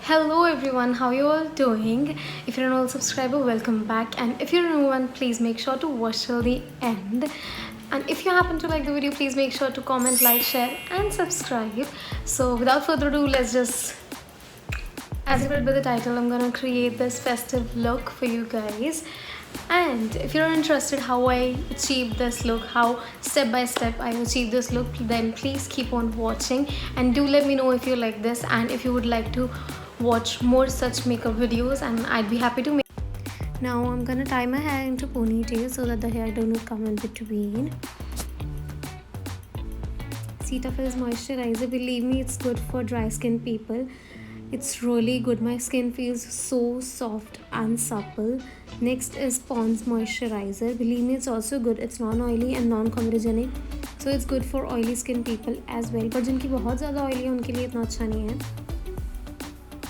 Hello everyone, how you all doing? If you're an old subscriber, welcome back, and if you're a new one, please make sure to watch till the end. And if you happen to like the video, please make sure to comment, like, share and subscribe. So without further ado, let's just, as you read by the title, I'm gonna create this festive look for you guys. And if you're interested how I achieved this look, how step by step I achieved this look, then please keep on watching and do let me know if you like this and if you would like to watch more such makeup videos, and I'd be happy to make. Now I'm gonna tie my hair into ponytail so that the hair don't come in between. Cetaphil's moisturizer, believe me, it's good for dry skin people. It's really good. My skin feels so soft and supple. Next is Pond's moisturizer. Believe me, it's also good. It's non-oily and non-comedogenic, so it's good for oily skin people as well. But जिनकी बहुत ज़्यादा oily है उनके लिए इतना अच्छा नहीं है.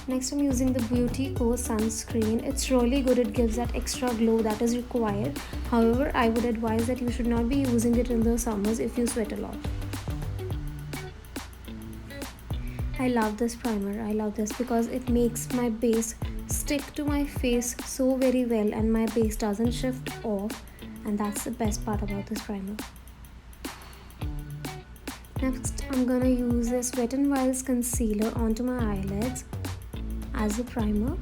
Next, I'm using the Beauty Co sunscreen. It's really good. It gives that extra glow that is required. However, I would advise that you should not be using it in the summers if you sweat a lot. I love this primer. I love this because it makes my base stick to my face so very well and my base doesn't shift off, and that's the best part about this primer. Next, I'm gonna use this Wet n Wild's concealer onto my eyelids as a primer.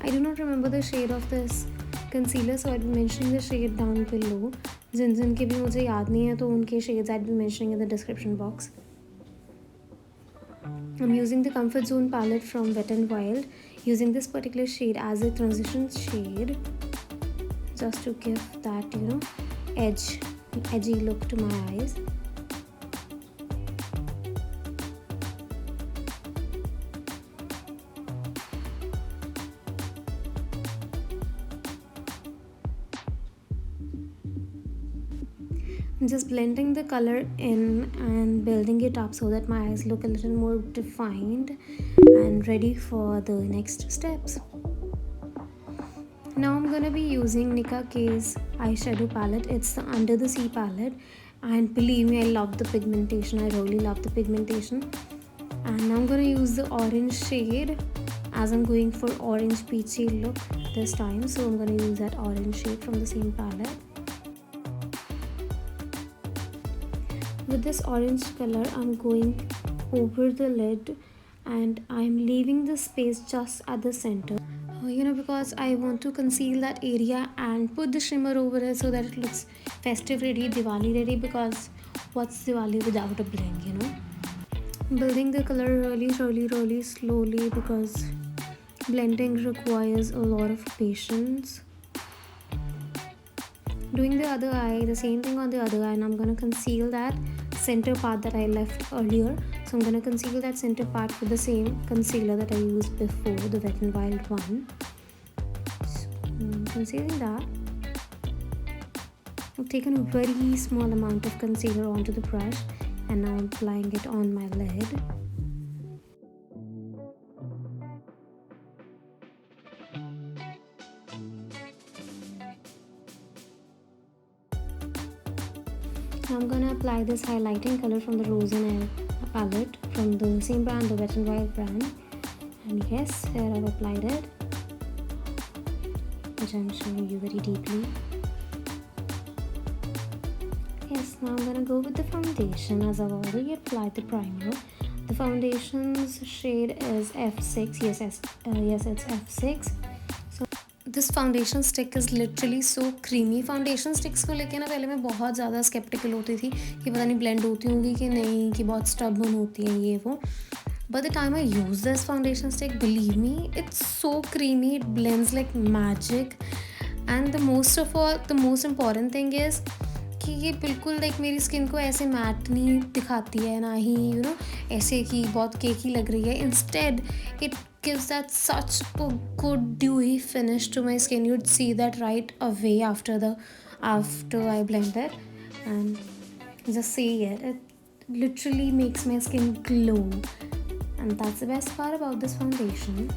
I do not remember the shade of this concealer, so I'll be mentioning the shade down below. जिनके भी मुझे याद नहीं है तो उनके shades I'll be mentioning in the description box. I'm using the Comfort Zone palette from Wet n Wild, using this particular shade as a transition shade just to give that edgy look to my eyes. I'm just blending the color in and building it up so that my eyes look a little more defined and ready for the next steps. Now I'm gonna be using Nykaa's eyeshadow palette. It's the Under the Sea palette, and believe me, I love the pigmentation. I really love the pigmentation. And now I'm gonna use the orange shade as I'm going for orange peachy look this time. So I'm gonna use that orange shade from the same palette. With this orange color, I'm going over the lid and I'm leaving the space just at the center. Because I want to conceal that area and put the shimmer over it so that it looks festive ready, Diwali ready, because what's Diwali without a bling, Building the color really slowly because blending requires a lot of patience. Doing the other eye, the same thing on the other eye, and I'm going to conceal that center part that I left earlier. So I'm going to conceal that center part with the same concealer that I used before, the Wet n Wild one. So I'm concealing that. I've taken a very small amount of concealer onto the brush and now I'm applying it on my lid. Now I'm gonna apply this highlighting color from the Rose and Air palette from the same brand, the Wet n Wild brand. And yes, here I've applied it, which I'm showing you very deeply. Yes, now I'm gonna go with the foundation as I've already applied the primer. The foundation's shade is F6. Yes, it's F6. This foundation stick is literally so creamy. Foundation sticks को लेके ना पहले मैं बहुत ज़्यादा skeptical होती थी कि पता नहीं blend होती होंगी कि नहीं, कि बहुत stubborn होती हैं ये वो. But the time I use this foundation stick, believe me, it's so creamy. It blends like magic. And the most important thing is कि ये बिल्कुल like मेरी स्किन को ऐसे मैट नहीं दिखाती है, ना ही ऐसे कि बहुत केकी लग रही है. Instead, it gives that such a good dewy finish to my skin. You'd see that right away after I blend it, and just see it. It literally makes my skin glow, and that's the best part about this foundation.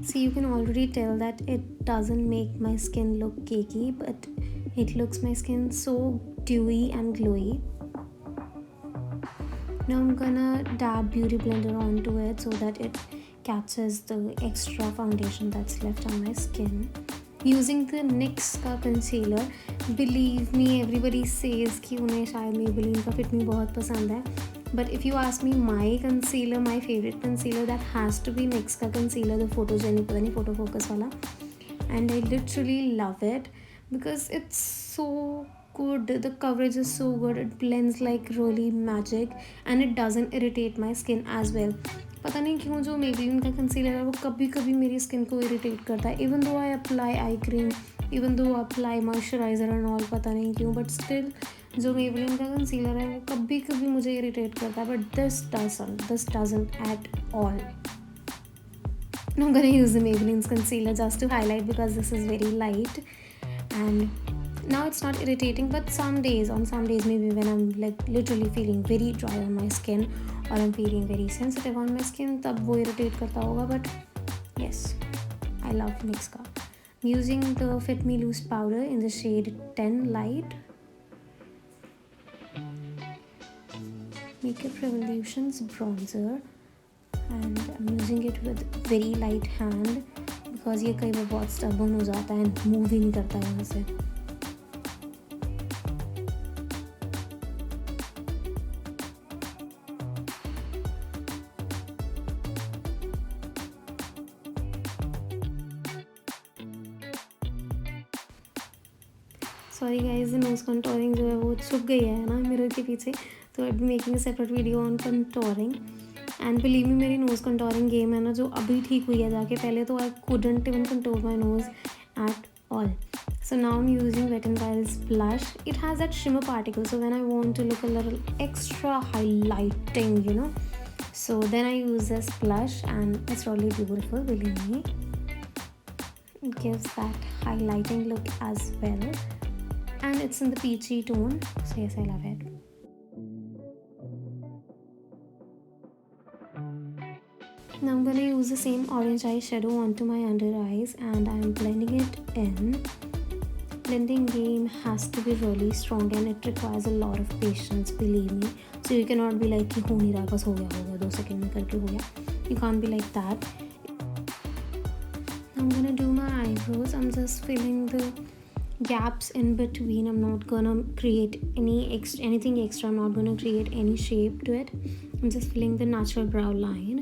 So you can already tell that it doesn't make my skin look cakey, but it looks my skin so dewy and glowy. Now I'm gonna dab beauty blender onto it so that it catches the extra foundation that's left on my skin. Using the Nyx concealer, believe me, everybody says कि उन्हें शायद Maybelline का Fit Me बहुत पसंद है. But if you ask me, my concealer, my favorite concealer, that has to be Nyx का concealer, the photogenic, पता नहीं photo focus वाला. And I literally love it because it's so good. The coverage is so good. It blends like really magic and it doesn't irritate my skin as well. पता नहीं क्यों जो Maybelline का concealer है वो कभी कभी मेरी skin को irritate करता है. Even though I apply eye cream, even though I apply moisturizer and all, पता नहीं क्यों, but still जो Maybelline का concealer है वो कभी कभी मुझे irritate करता है. But this doesn't at all. Now I'm gonna use the Maybelline's concealer just to highlight because this is very light, and now it's not irritating. But on some days maybe when I'm like literally feeling very dry on my skin or I'm feeling very sensitive on my skin, तब वो irritate करता होगा. But yes, I love Nyx का. I'm using the Fit Me Loose powder in the shade 10 Light. Makeup Revolution's bronzer, and I'm using it with very light hand because ये कई बार बहुत stubborn हो जाता है and move ही नहीं करता वहाँ से. Sorry guys, the nose contouring जो है वो छुप गई है ना मिरर के पीछे, तो I'll be making a separate video on contouring. And believe me, मेरी nose contouring game है ना जो अभी ठीक हुई है जाके, पहले तो I couldn't even contour my nose at all. So now I'm using Wet n Wild's blush. It has that shimmer particle, so when I want to look a little extra highlighting, you know, so then I use this blush and it's really beautiful, believe me. It gives that highlighting look as well, and it's in the peachy tone, so yes, I love it. Now I'm gonna use the same orange eyeshadow onto my under eyes and I'm blending it in. Blending game has to be really strong and it requires a lot of patience, believe me. So you cannot be like कि हो नहीं रहा बस हो गया 2 second में करके हो गया. You can't be like that. I'm gonna do my eyebrows. I'm just filling the gaps in between. I'm not gonna create anything extra. I'm not gonna create any shape to it. I'm just filling the natural brow line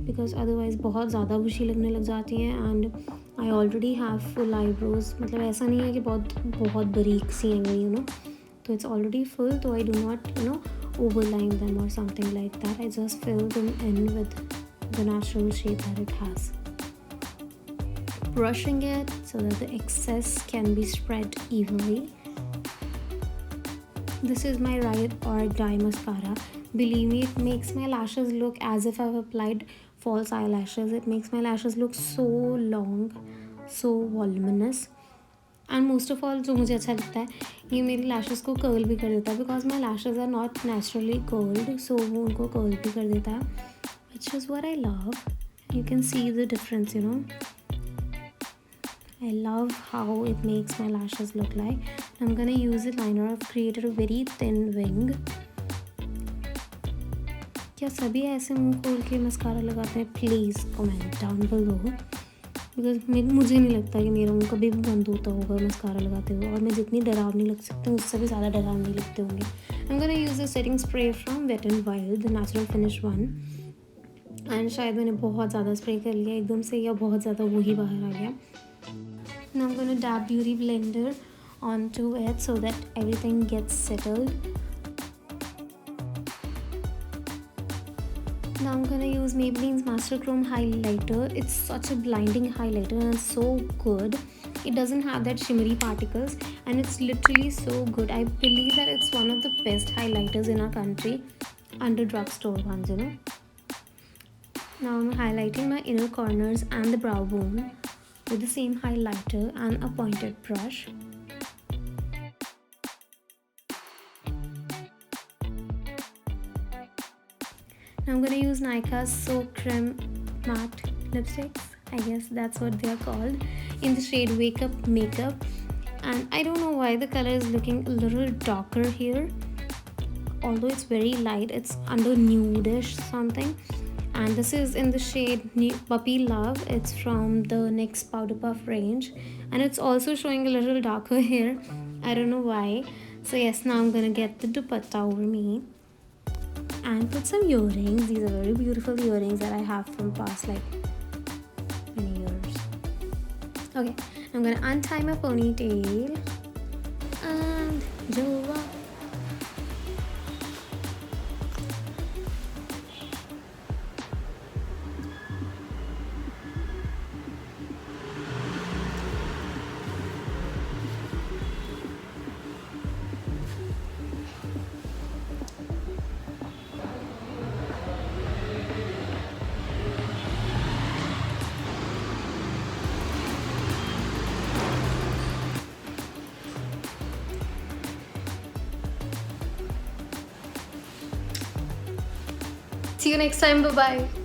because otherwise बहुत ज़्यादा bushy लगने लग जाती हैं and I already have full eyebrows. मतलब ऐसा नहीं है कि बहुत बारीक सी हैं you know. So it's already full, so I do not, you know, overline them or something like that. I just fill them in with the natural shape that it has. Brushing it so that the excess can be spread evenly. This is my Ride or Die mascara. Believe me, it makes my lashes look as if I've applied false eyelashes. It makes my lashes look so long, so voluminous. And most of all जो मुझे अच्छा लगता है ये मेरी lashes को curl भी कर देता है because my lashes are not naturally curled, so वो उनको curl भी कर देता है, which is what I love. You can see the difference, you know. I love how it makes my lashes look like. I'm gonna use a liner. I've created a very thin wing. क्या सभी ऐसे मुंह खोल के mascara लगाते हैं? Please comment down below. Because मुझे नहीं लगता कि मेरा मुंह कभी भी बंद होता होगा मस्कारा लगाते हुए, और मैं जितनी डरावनी लग सकती हूँ उससे भी ज़्यादा डरावनी लगते होंगे. I'm gonna use the setting spray from Wet n Wild, the natural finish one. And शायद मैंने बहुत ज़्यादा स्प्रे कर लिया एकदम से या बहुत ज़्यादा वही बाहर आ गया. Now I'm gonna dab beauty blender onto it so that everything gets settled. Now I'm gonna use Maybelline's Master Chrome highlighter. It's such a blinding highlighter and it's so good. It doesn't have that shimmery particles and it's literally so good. I believe that it's one of the best highlighters in our country, under drugstore ones, you know. Now I'm highlighting my inner corners and the brow bone with the same highlighter and a pointed brush. Now I'm going to use Nykaa's So Creme Matte Lipsticks. I guess that's what they are called, in the shade Wakeup Makeup. And I don't know why the color is looking a little darker here, although it's very light. It's under nudish something. And this is in the shade Puppy Love. It's from the NYX Powder Puff range, and it's also showing a little darker here. I don't know why. So yes, now I'm gonna get the dupatta over me and put some earrings. These are very beautiful earrings that I have from past like many years. Okay, I'm gonna untie my ponytail and Jova. See you next time. Bye bye.